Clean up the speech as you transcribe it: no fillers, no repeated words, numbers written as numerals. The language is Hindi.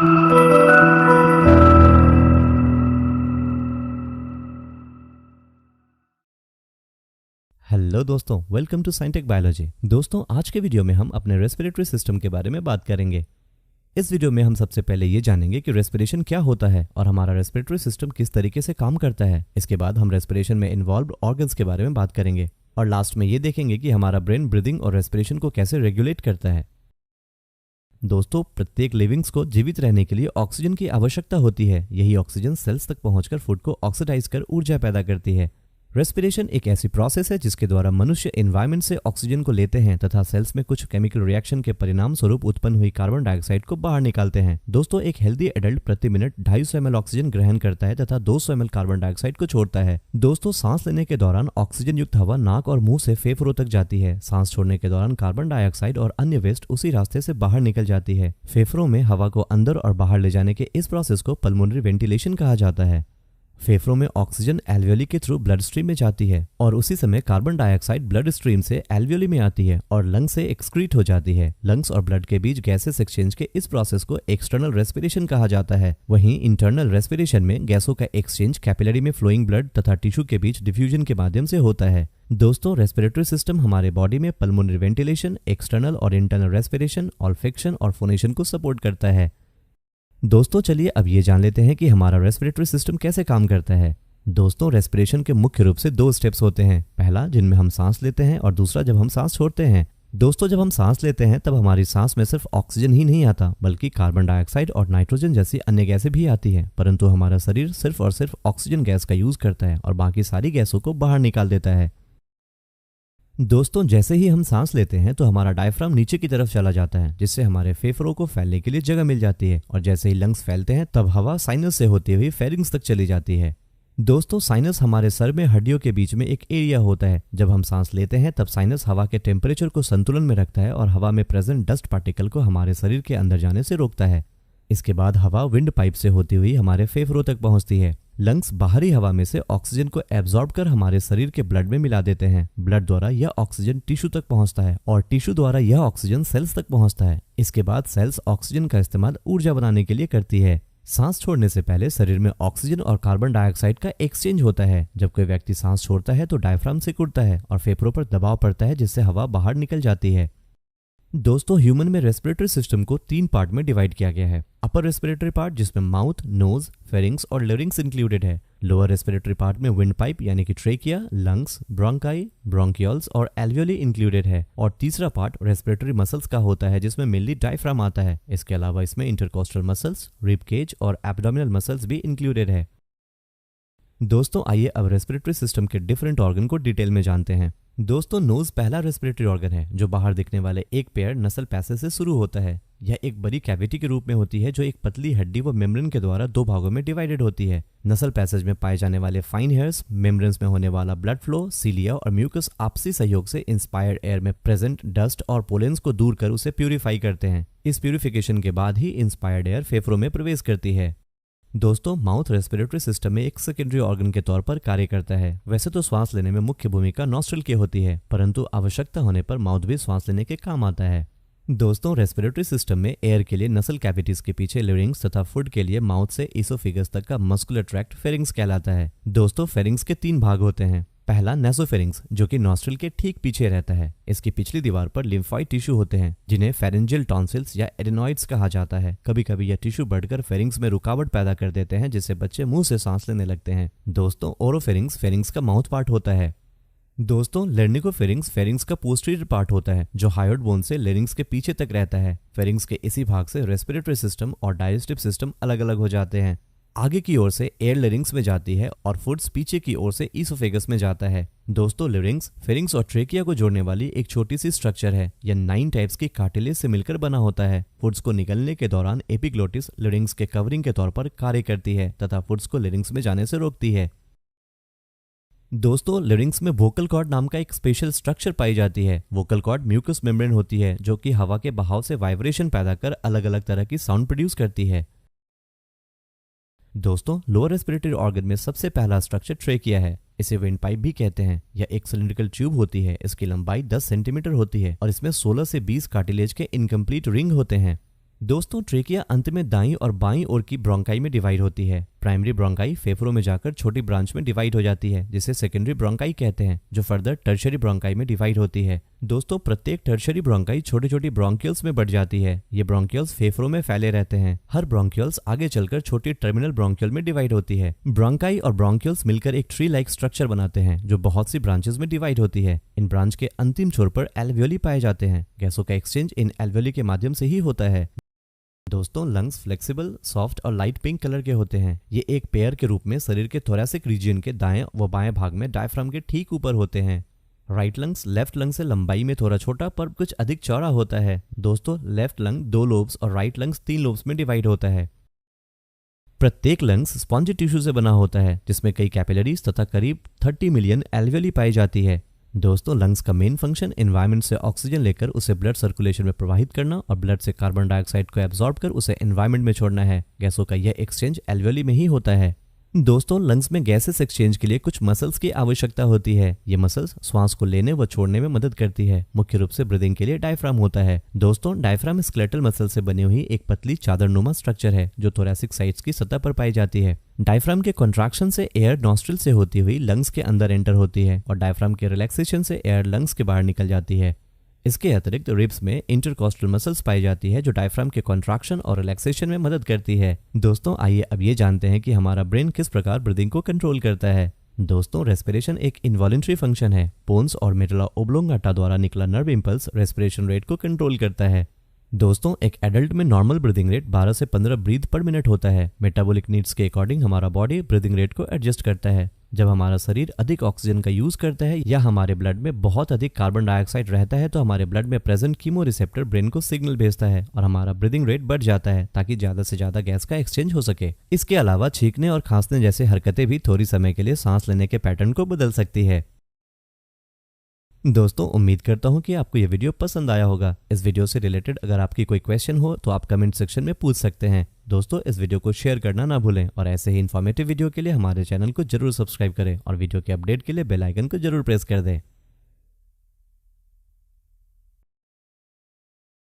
हेलो दोस्तों, वेलकम टू साइंटेक बायोलॉजी। दोस्तों, आज के वीडियो में हम अपने रेस्पिरेटरी सिस्टम के बारे में बात करेंगे। इस वीडियो में हम सबसे पहले ये जानेंगे कि रेस्पिरेशन क्या होता है और हमारा रेस्पिरेटरी सिस्टम किस तरीके से काम करता है। इसके बाद हम रेस्पिरेशन में इन्वॉल्व्ड ऑर्गन्स के बारे में बात करेंगे और लास्ट में ये देखेंगे कि हमारा ब्रेन ब्रीदिंग और रेस्पिरेशन को कैसे रेगुलेट करता है। दोस्तों, प्रत्येक लिविंग्स को जीवित रहने के लिए ऑक्सीजन की आवश्यकता होती है। यही ऑक्सीजन सेल्स तक पहुंचकर फूड को ऑक्सीडाइज कर ऊर्जा पैदा करती है। रेस्पिरेशन एक ऐसी प्रोसेस है जिसके द्वारा मनुष्य एनवायरनमेंट से ऑक्सीजन को लेते हैं तथा सेल्स में कुछ केमिकल रिएक्शन के परिणाम स्वरूप उत्पन्न हुई कार्बन डाइऑक्साइड को बाहर निकालते हैं। दोस्तों, एक हेल्दी एडल्ट प्रति मिनट 250 ml ऑक्सीजन ग्रहण करता है तथा 200 ml कार्बन डाइऑक्साइड को छोड़ता है। दोस्तों, सांस लेने के दौरान ऑक्सीजन युक्त हवा नाक और मुंह से फेफड़ों तक जाती है। सांस छोड़ने के दौरान कार्बन डाइऑक्साइड और अन्य वेस्ट उसी रास्ते से बाहर निकल जाती है। फेफड़ों में हवा को अंदर और बाहर ले जाने के इस प्रोसेस को पल्मोनरी वेंटिलेशन कहा जाता है। फेफड़ों में ऑक्सीजन एल्वियोली के थ्रू ब्लड स्ट्रीम में जाती है और उसी समय कार्बन डाइऑक्साइड ब्लड स्ट्रीम से एल्वियोली में आती है और लंग्स से एक्सक्रीट हो जाती है। लंग्स और ब्लड के बीच गैसेस एक्सचेंज के इस प्रोसेस को एक्सटर्नल रेस्पिरेशन कहा जाता है। वहीं इंटरनल रेस्पिरेशन में गैसों का एक्सचेंज कैपिलरी में फ्लोइंग ब्लड तथा टिश्यू के बीच डिफ्यूजन के माध्यम से होता है। दोस्तों, रेस्पिरेटरी सिस्टम हमारे बॉडी में पल्मोनरी वेंटिलेशन, एक्सटर्नल और इंटरनल रेस्पिरेशन, ऑल्फैक्शन और फोनेशन को सपोर्ट करता है। दोस्तों, चलिए अब ये जान लेते हैं कि हमारा रेस्पिरेटरी सिस्टम कैसे काम करता है। दोस्तों, रेस्पिरेशन के मुख्य रूप से 2 स्टेप्स होते हैं। पहला, जिनमें हम सांस लेते हैं और दूसरा जब हम सांस छोड़ते हैं। दोस्तों, जब हम सांस लेते हैं तब हमारी सांस में सिर्फ ऑक्सीजन ही नहीं आता बल्कि कार्बन डाइऑक्साइड और नाइट्रोजन जैसी अन्य गैसें भी आती है, परंतु हमारा शरीर सिर्फ और सिर्फ ऑक्सीजन गैस का यूज करता है और बाकी सारी गैसों को बाहर निकाल देता है। दोस्तों, जैसे ही हम सांस लेते हैं तो हमारा डायफ्राम नीचे की तरफ चला जाता है जिससे हमारे फेफड़ों को फैलने के लिए जगह मिल जाती है और जैसे ही लंग्स फैलते हैं तब हवा साइनस से होती हुई फेरिंग्स तक चली जाती है। दोस्तों, साइनस हमारे सर में हड्डियों के बीच में एक एरिया होता है। जब हम सांस लेते हैं तब साइनस हवा के टेम्परेचर को संतुलन में रखता है और हवा में प्रेजेंट डस्ट पार्टिकल को हमारे शरीर के अंदर जाने से रोकता है। इसके बाद हवा विंड पाइप से होती हुई हमारे फेफड़ों तक पहुंचती है। लंग्स बाहरी हवा में से ऑक्सीजन को एब्जॉर्ब कर हमारे शरीर के ब्लड में मिला देते हैं। ब्लड द्वारा यह ऑक्सीजन टिश्यू तक पहुंचता है और टिश्यू द्वारा यह ऑक्सीजन सेल्स तक पहुंचता है। इसके बाद सेल्स ऑक्सीजन का इस्तेमाल ऊर्जा बनाने के लिए करती है। सांस छोड़ने से पहले शरीर में ऑक्सीजन और कार्बन डाइऑक्साइड का एक्सचेंज होता है। जब कोई व्यक्ति सांस छोड़ता है तो डायफ्राम सिकुड़ता है और फेफड़ों पर दबाव पड़ता है जिससे हवा बाहर निकल जाती है। दोस्तों, ह्यूमन में रेस्पिरेटरी सिस्टम को 3 पार्ट में डिवाइड किया गया है। अपर रेस्पिरेटरी पार्ट जिसमें माउथ, नोज, फेरिंग्स और लेरिंग्स इंक्लूडेड है। लोअर रेस्पिरेटरी पार्ट में विंड पाइप यानी कि ट्रेकिया, लंग्स, ब्रोंकाई, ब्रोंकियोल्स और एल्वियोली इंक्लूडेड है। और तीसरा पार्ट रेस्पिरेटरी मसल्स का होता है जिसमें मेनली डायफ्राम आता है। इसके अलावा इसमें इंटरकोस्टल मसल्स, रिब केज और एब्डोमिनल मसल्स भी इंक्लूडेड है। दोस्तों, आइए अब रेस्पिरेटरी सिस्टम के डिफरेंट ऑर्गन को डिटेल में जानते हैं। दोस्तों, नोज पहला रेस्पिरेटरी ऑर्गन है जो बाहर दिखने वाले एक पेयर नसल पैसेज से शुरू होता है। यह एक बड़ी कैविटी के रूप में होती है जो एक पतली हड्डी व मेम्ब्रेन के द्वारा 2 भागों में डिवाइडेड होती है। नसल पैसेज में पाए जाने वाले फाइन हेयर्स, मेम्ब्रेन्स में होने वाला ब्लड फ्लो, सीलिया और म्यूकस आपसी सहयोग से इंस्पायर्ड एयर में प्रेजेंट डस्ट और पोलेंस को दूर कर उसे प्यूरिफाई करते हैं। इस प्यूरिफिकेशन के बाद ही इंस्पायर्ड एयर फेफड़ों में प्रवेश करती है। दोस्तों, माउथ रेस्पिरेटरी सिस्टम में एक सेकेंडरी ऑर्गन के तौर पर कार्य करता है। वैसे तो श्वास लेने में मुख्य भूमिका नॉस्ट्रिल की होती है, परंतु आवश्यकता होने पर माउथ भी श्वास लेने के काम आता है। दोस्तों, रेस्पिरेटरी सिस्टम में एयर के लिए नसल कैविटीज के पीछे लेरिंग्स तथा फूड के लिए माउथ से इसोफिगस तक का मस्कुलर ट्रैक्ट फेरिंग्स कहलाता है। दोस्तों, फेरिंग्स के 3 भाग होते हैं। पहला, नेसोफेरिंग्स जो कि नॉस्ट्रिल के ठीक पीछे रहता है। इसकी पिछली दीवार पर लिम्फॉइड टिश्यू होते हैं जिन्हें फेरेंजियल टॉन्सिल्स या एडेनॉइड्स कहा जाता है। कभी कभी यह टिश्यू बढ़कर फेरिंग्स में रुकावट पैदा कर देते हैं जिससे बच्चे मुंह से सांस लेने लगते हैं। दोस्तों, ओरोफेरिंग्स फेरिंग्स का माउथ पार्ट होता है। दोस्तों, लेर्निकोफेरिंग्स फेरिंग्स का पोस्टीरियर पार्ट होता है जो हायोइड बोन से लेरिंग्स के पीछे तक रहता है। फेरिंग्स के इसी भाग से रेस्पिरेटरी सिस्टम और डाइजेस्टिव सिस्टम अलग अलग हो जाते हैं। आगे की ओर से एयर लेरिंग्स में जाती है और फूड्स पीछे की ओर से ईसोफेगस में जाता है। दोस्तों, लेरिंग्स, फेरिंग्स और ट्रेकिया को जोड़ने वाली एक छोटी सी स्ट्रक्चर है। यह 9 टाइप्स की कार्टिलेज से मिलकर बना होता है। फूड्स को निगलने के दौरान एपिग्लोटिस लेरिंग्स के कवरिंग के तौर पर कार्य करती है तथा फूड्स को लेरिंग्स में जाने से रोकती है। दोस्तों, लेरिंग्स में वोकल कॉर्ड नाम का एक स्पेशल स्ट्रक्चर पाई जाती है। वोकल कॉर्ड म्यूकस मेम्ब्रेन होती है जो कि हवा के बहाव से वाइब्रेशन पैदा कर अलग अलग तरह की साउंड प्रोड्यूस करती है। दोस्तों, लोअर रेस्पिरेटरी ऑर्गन में सबसे पहला स्ट्रक्चर ट्रेकिया है। इसे विंड पाइप भी कहते हैं। यह एक सिलिंड्रिकल ट्यूब होती है। इसकी लंबाई 10 सेंटीमीटर होती है और इसमें 16 से 20 कार्टिलेज के इनकम्प्लीट रिंग होते हैं। दोस्तों ट्रेकिया अंत में दाईं और बाईं ओर की ब्रोंकाई में डिवाइड होती है। प्राइमरी ब्रोंकाई फेफड़ों में जाकर छोटी ब्रांच में डिवाइड हो जाती है जिसे सेकेंडरी ब्रोंकाई कहते हैं, जो फर्दर टर्शियरी ब्रोंकाई में डिवाइड होती है। दोस्तों प्रत्येक टर्शियरी ब्रोंकाई छोटी छोटी ब्रोंकियल्स में बढ़ जाती है। ये ब्रोंकियल्स फेफड़ों में फैले रहते हैं। हर ब्रोंकियल्स आगे चलकर छोटी टर्मिनल ब्रोंकियल में डिवाइड होती है। ब्रोंकाई और ब्रोंकियल्स मिलकर एक ट्री लाइक स्ट्रक्चर बनाते हैं जो बहुत सी ब्रांचेस में डिवाइड होती है। इन ब्रांच के अंतिम छोर पर एल्वियोली पाए जाते हैं। गैसों का एक्सचेंज इन एल्वियोली के माध्यम से ही होता है। दोस्तों लंग्स फ्लेक्सिबल, सॉफ्ट और लाइट पिंक कलर के होते हैं। ये एक पेयर के रूप में शरीर के थोरैसिक रीजन के दाएं व बाएं भाग में डायफ्राम के ठीक ऊपर होते हैं। राइट लंग्स लेफ्ट लंग से लंबाई में थोड़ा छोटा पर कुछ अधिक चौड़ा होता है। दोस्तों लेफ्ट लंग 2 लोब्स और राइट लंग्स 3 लोब्स में डिवाइड होता है। प्रत्येक लंग्स स्पॉन्जी टिश्यू से बना होता है जिसमें कई कैपिलरीज तथा करीब 30 मिलियन एल्वियोली पाई जाती है। दोस्तों लंग्स का मेन फंक्शन एनवायरनमेंट से ऑक्सीजन लेकर उसे ब्लड सर्कुलेशन में प्रवाहित करना और ब्लड से कार्बन डाइऑक्साइड को एब्जॉर्ब कर उसे एनवायरनमेंट में छोड़ना है। गैसों का यह एक्सचेंज एल्वियोली में ही होता है। दोस्तों लंग्स में गैसेस एक्सचेंज के लिए कुछ मसल्स की आवश्यकता होती है। ये मसल्स श्वास को लेने व छोड़ने में मदद करती है। मुख्य रूप से ब्रीदिंग के लिए डायफ्राम होता है। दोस्तों डायफ्राम स्केलेटल मसल से बनी हुई एक पतली चादरनुमा स्ट्रक्चर है जो थोरैसिक साइड्स की सतह पर पाई जाती है। डायफ्राम के कॉन्ट्रैक्शन से एयर नॉस्ट्रिल से होती हुई लंग्स के अंदर एंटर होती है और डायफ्राम के रिलैक्सेशन से एयर लंग्स के बाहर निकल जाती है। इसके अतिरिक्त रिब्स में इंटरकॉस्टल मसल्स पाई जाती है जो डायफ्राम के कॉन्ट्रैक्शन और रिलैक्सेशन में मदद करती है। दोस्तों आइए अब ये जानते हैं कि हमारा ब्रेन किस प्रकार ब्रीदिंग को कंट्रोल करता है। दोस्तों रेस्पिरेशन एक इनवॉलंटरी फंक्शन है। पोन्स और मेडुला ओब्लोंगाटा द्वारा निकला नर्व इंपल्स रेस्पिरेशन रेट को कंट्रोल करता है। दोस्तों एक एडल्ट में नॉर्मल ब्रीदिंग रेट 12 से 15 ब्रीथ पर मिनट होता है। मेटाबॉलिक नीड्स के अकॉर्डिंग हमारा बॉडी ब्रीदिंग रेट को एडजस्ट करता है। जब हमारा शरीर अधिक ऑक्सीजन का यूज करता है या हमारे ब्लड में बहुत अधिक कार्बन डाइऑक्साइड रहता है तो हमारे ब्लड में प्रेजेंट कीमो रिसेप्टर ब्रेन को सिग्नल भेजता है और हमारा ब्रीदिंग रेट बढ़ जाता है ताकि ज्यादा से ज्यादा गैस का एक्सचेंज हो सके। इसके अलावा छींकने और खांसने जैसे हरकतें भी थोड़ी समय के लिए सांस लेने के पैटर्न को बदल सकती है। दोस्तों उम्मीद करता हूं कि आपको यह वीडियो पसंद आया होगा। इस वीडियो से रिलेटेड अगर आपकी कोई क्वेश्चन हो तो आप कमेंट सेक्शन में पूछ सकते हैं। दोस्तों इस वीडियो को शेयर करना ना भूलें और ऐसे ही इन्फॉर्मेटिव वीडियो के लिए हमारे चैनल को जरूर सब्सक्राइब करें और वीडियो के अपडेट के लिए बेल आइकन को जरूर प्रेस कर दें।